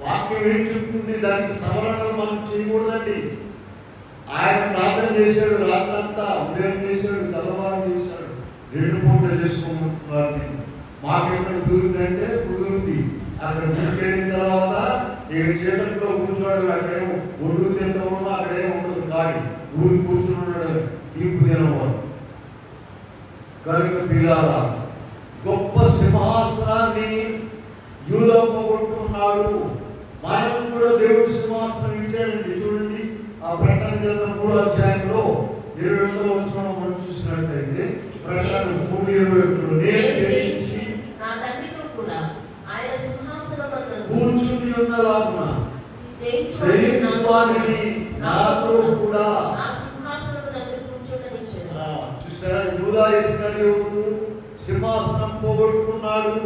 వాక్యం ఏం చెప్తుంది, దానికి సవరణలు మనం చేయకూడదండి. ఆయన ప్రార్థన చేశాడు, రాత్రంతా ఉదయం చేశాడు, తెల్లవారు చేశాడు, 2 పూటలు చేసుకుంటున్నారు. మాకెక్కడ కుదురుతుందంటే కుదురుంది. అక్కడ తీసుకెళ్ళిన తర్వాత నేను చీకట్లో కూర్చోవడం, అక్కడేమో ఒడ్డు తింటాము, అక్కడేమో ఉండదు కాడి ఊరి కూర్చున్నాడు తీర్పు తినవాడు. కనుక పిల్లారా, గొప్ప సింహాసనాన్ని యూదా పోగొట్టుకున్నాడు. మనం కూడా దేవుడు సింహాసనం ఇచ్చాడండి. చూడండి, ఆ ప్రకటన గ్రంథం 3వ అధ్యాయంలో 22వ వచనం మనం చూసినట్లయితే, ప్రకటన 3:21, నేను జయించి కూర్చుని ఉన్నలాగున జయించువారిని నాతో కూడా. చూసారా, యూదా ఇస్కరియోతు సింహాసనం పోగొట్టుకున్నాడు.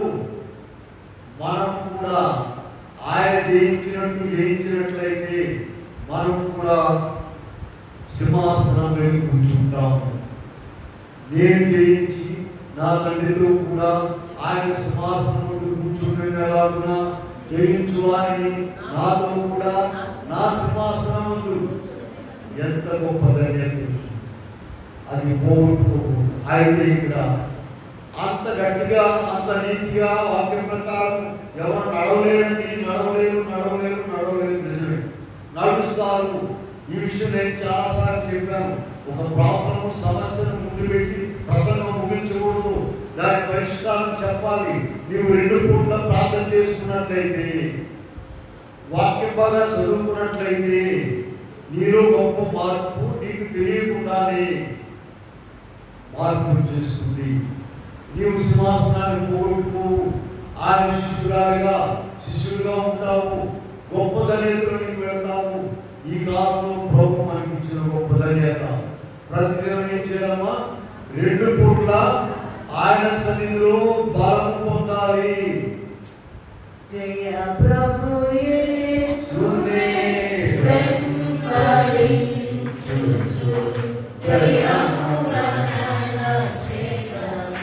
మనం కూడా ఆయన జయించినట్లయితే మనం కూడా సింహాసనం మీద కూర్చుంటాము. నేను జయించి నా తండ్రితో కూడా ఆయన సింహాసనం ముందు కూర్చుండేలాగున జయించు వారిని నాతో కూడా నా సింహాసనం ముందు. ఎంత గొప్ప ధన్యత అది పోగొట్టుకోకూడదు. అయితే ఇక్కడ అంత గట్టిగా, అంత నీతిగా వాక్యం ప్రకారం ఎవరు నడవలేరండి, నడవలేరు. నిజమే, నడుస్తారు. ఈ విషయం నేను చాలాసార్లు చెప్పాను. ఒక ప్రాబ్లం, సమస్యను ముందు పెట్టి ప్రసంగం ముగించకూడదు, దాని పరిష్కారం చెప్పాలి. నీవు 2 పూట్ల ప్రార్థన చేసుకున్నట్లయితే, వాక్యం బాగా చదువుకున్నట్లయితే నీలో గొప్ప మార్పు నీకు తెలియకుండానే మార్పు చేసుకుంది. నీవు సింహాసనాన్ని పోగొట్టుకు ఆయన శిష్యులుగా ఉంటావు. గొప్ప ధన్యతలో నీకు వెళ్తావు. ఈ కాలంలో ప్రభు మనకి ఇచ్చిన గొప్ప ధన్యత. ప్రతిదినం ఏం చేయాలమ్మా? 2 పూట్ల ఆయన సన్నిధిలో బలం పొందాలి. జయ ప్రభు యేసునే వెంబడించుచు జయముగా నడచెదము.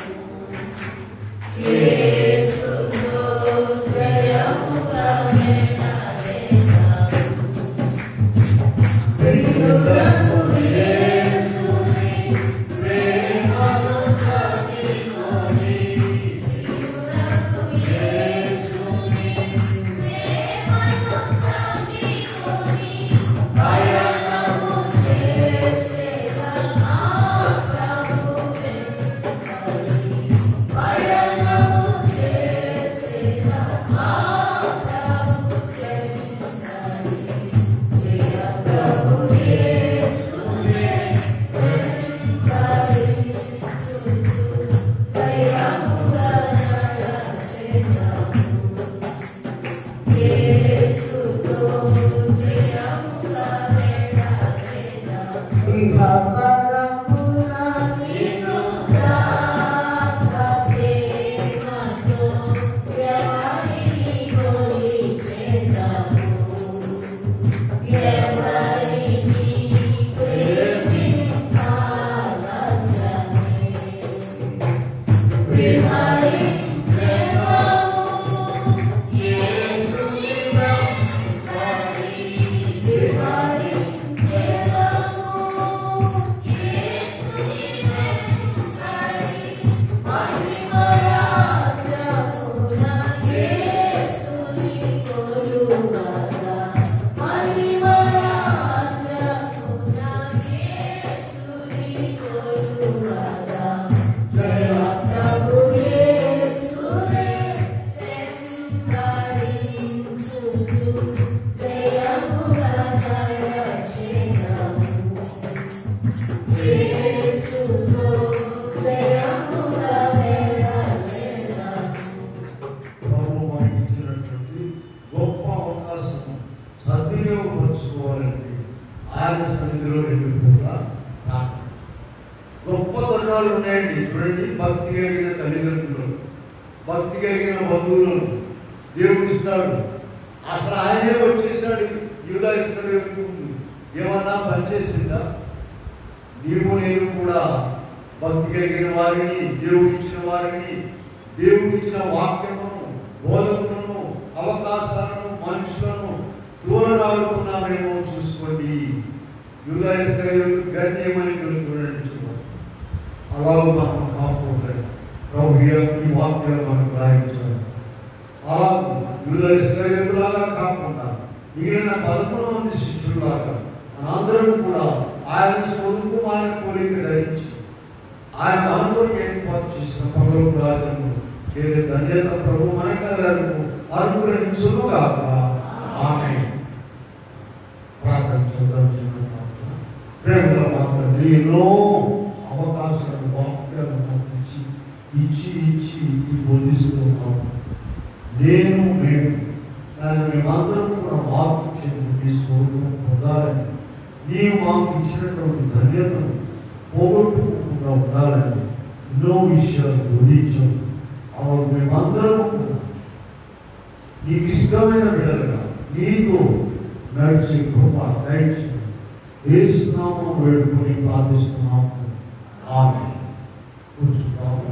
యేసుతో జయముగా నడచెదము. ప్రియులకు యేసుని ప్రేమను సాధికొని సద్వినియోగపరుచుకోవాలంటే ఆయన సన్నిధిలో కూడా గొప్ప తరుణాలు ఉన్నాయండి. చూడండి, భక్తి కలిగిన తల్లిదండ్రులు, భక్తి కలిగిన బంధువులను దేవుడు ఇస్తాడు. అసలు ఆయనే వచ్చేసాడు. యూదా ఇస్కరియోతు ఏమన్నా పనిచేసిందా? నీవు నేను కూడా భక్తి కలిగిన వారిని, దేవుడిచ్చిన వారిని, దేవుడిచ్చిన వాక్యమును, బోధకులను, అవకాశాలను, మనుషులను దూరరాకున్నామేమో చూసుకోండి. యూదా ఇస్కరియోతు గతి ఏమైందో చూడండి. అలాగ మనం కాకపోతే ప్రభు ఈ వాక్యాలు మనకు రాయించాలి. అలా యూదా ఇస్కరియోతులాగా కాకుండా మిగిలిన 11 మంది శిష్యులాగా మనందరం కూడా ఆయన స్వరూపం, ఆయన కోరిక ధరించి ఆయన దానిలో ఏర్పాటు చేసిన పనులు రాజను చేరే ధన్యత ప్రభు మనకు అనుగ్రహించుగాక. ఆమేన్. ప్రార్థన చేద్దాం. ప్రేమలో మాత్రం ఎన్నో అవకాశాలు, వాక్యాలను ఇచ్చి బోధిస్తున్నాము. నేను దాన్ని మేమందరం కూడా మార్పు చెంది తీసుకోవడం పొందాలని, నీవు మాకు ఇచ్చినటువంటి ధన్యతను పోగొట్టుకోకుండా ఉండాలని ఎన్నో విషయాలు బోధించాం. అవి మేమందరం నీకు ఇష్టమైన బిడ్డలుగా నీతో నడిచే కృప దయచేసి యేసు నామములో వేడుకొని ప్రార్థిస్తున్నాము. ఆమేన్. కూర్చుంటాము.